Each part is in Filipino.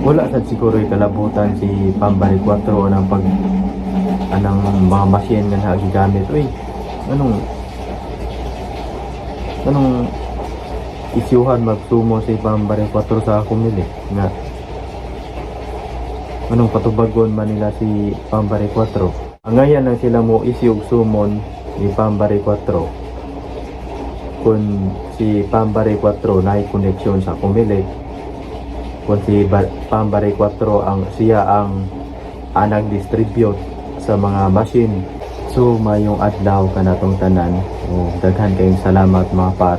Wala sad siguro kalabutan si Pambari 4 ng pag anang mga machine nga nagigamit. Uy, anong anong isyuhan magsumo si Pambari 4 sa kumili nga anong patubagon man nila si Pambari 4. Ang ngayon lang sila mo isyug sumon ni Pambari 4 kung si Pambari 4 na koneksyon sa kumilig, kung si Pambari 4 siya ang nag-distribute sa mga machine. So mayong adlaw kanatong tanan. Daghan kayong salamat mga par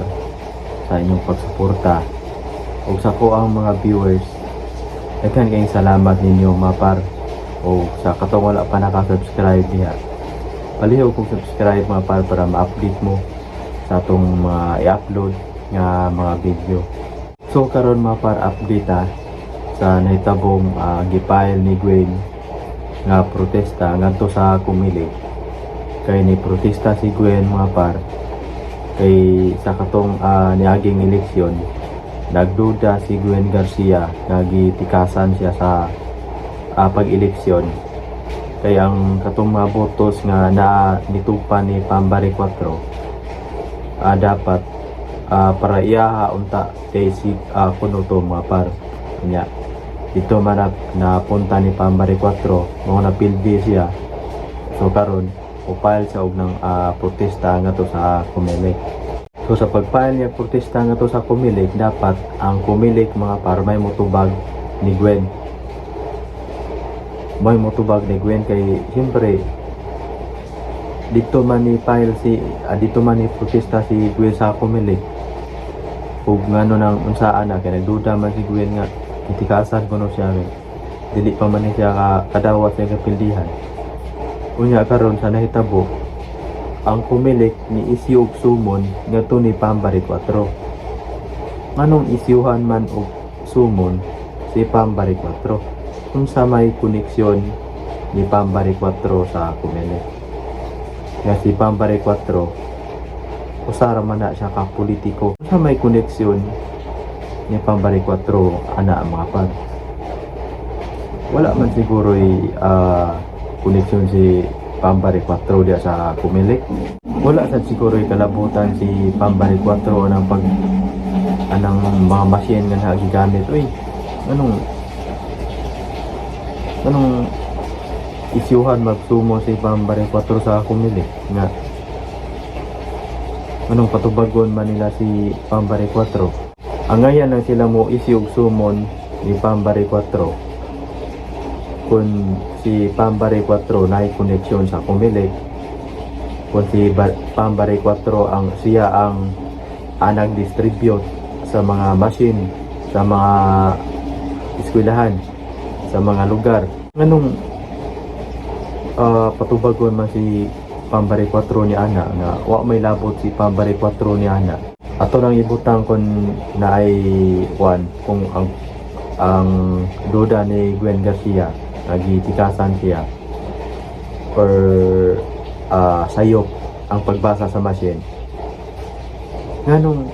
sa inyong pagsuporta. O sa ko ang mga viewers, daghan kayong salamat ninyo mga par. O sa katong wala pa naka-subscribe niya, palihaw kong subscribe mga par para ma-update mo sa atong mga i-upload nga mga video. So karon mga par, update sa nahitabong gipile ni Gwen nga protesta ngadto sa kumilig. Kay ni protesta si Gwen mga par kay sa katong niaging eleksyon, nagduda si Gwen Garcia nga gitikasan siya sa pag-eleksyon. Kay ang katong mga botos nga na nitupan ni Pambari 4 dapat para iyaha unta kay si kuno to mga par nya dito man napunta ni Pambari 4 mo napildi siya. So karon upile siya og ng protesta nga to sa kumilig. So sa pagpile niya protesta nga to sa kumilig, dapat ang kumilig mga par may motubag ni Gwen. May motubag ni Gwen kay siyempre dito man ni file dito man ni protesta si Gwen sa kumilig. Ug ngano nang unsaan kay nagduda man si Gwen nga itikasan kuno siya dili pa man siya kadawat sa kapildihan. Unya karon sa nahitabo, ang kumilig ni isyu og sumon ngadto ni Pambari 4. Nganong isyuhan man og sumon si Pambari 4 kung sa may koneksyon ni Pambari 4 sa kumilig. Nga si Pambari 4 usara man na siya ka politiko. Kung sa may koneksyon ni Pambari 4 ana mga pan. Wala man siguro koneksyon si Pambari 4 dia sa kumilig. Wala sad siguro kalabutan si Pambari 4 ng pag anang mga machine nga nagigamit. Uy, anong isyuhan magsumo si Pambari 4 sa kumilig nga anong patubagon man nila si Pambari 4. Ang ngayon lang sila mo isyug sumon ni Pambari 4 kung si Pambari 4 na koneksyon sa kumilig, kung si Pambari 4 siya ang nag-distribute sa mga machine, sa mga eskwelahan, sa mga lugar. Anong patubagon man si Pambari 4 ni ana nga wa may labot si Pambari 4 ni ana. Ato lang ibutang kung na ay kung ang duda ni Gwen Garcia nagitikasan siya or sayop ang pagbasa sa machine. Nganong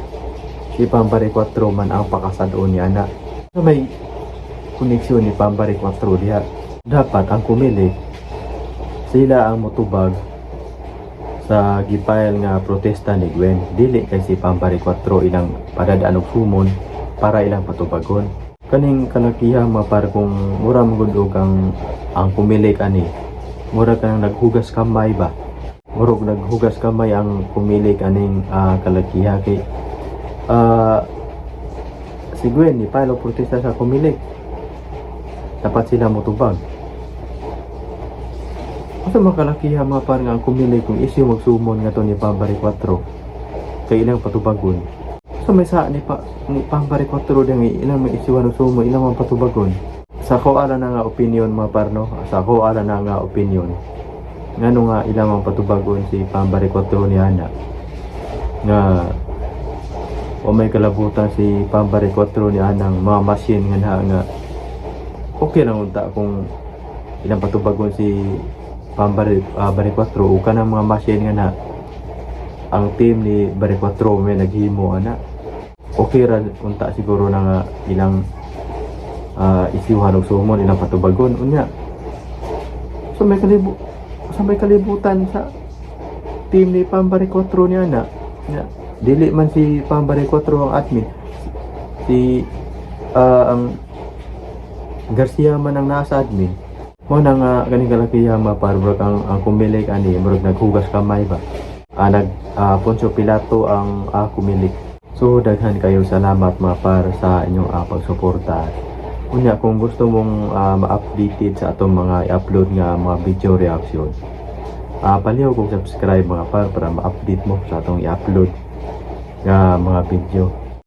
si Pambari 4 man ang pakasadon niya na so may koneksyon ni Pambari 4 diha. Dapat ang kumilig sila ang motubag sa gipile nga protesta ni Gwen, dili kay si Pambari 4 ilang padadaan og sumon para ilang patubagon. Kaning kalakiha mapar kung mura magundog ang kumilig ani, mura kanang naghugas kamay ba, murag naghugas kamay ang kumilig aning kalakiha kay si Gwen ni palo protesta sa kumilig, dapat sila motubag. Asa makalakiha mapar nga ang kumilig kung isyu magsumon nga to ni Pambari 4 kay ilang patubagon. So may sa ni Pambari 4 dang ilang may isyuhan og sumo, ilang man patubagon. Sa ko ala na nga opinion mga parno, sa ko ala na nga opinion ngano nga ilang man patubagon si Pambari 4 ni ana nga o may kalabutan si Pambari 4 ni anang mga machine nga okay lang unta kung ilang patubagon si Pambari 4 o kanang mga machine nga na ang team ni Bari 4 may naghimo ana. Okay ra unta siguro na nga ilang isyuhan og sumon ilang patubagon unya. So may kalibutan sa team ni Pambare 4 niya na. Dili man si Pambare 4 ang admin. Si ang Garcia man ang nasa admin. Mo nang ganing kalaki yama para ang kumilig ani murag naghugas kamay ba. Poncio Pilato ang kumilig. So daghan kayo salamat para sa inyong pagsuporta. Unya kung gusto mong ma-updated sa atong mga i-upload nga mga video reaction, paliw kung subscribe mga para ma-update mo sa atong i-upload nga mga video.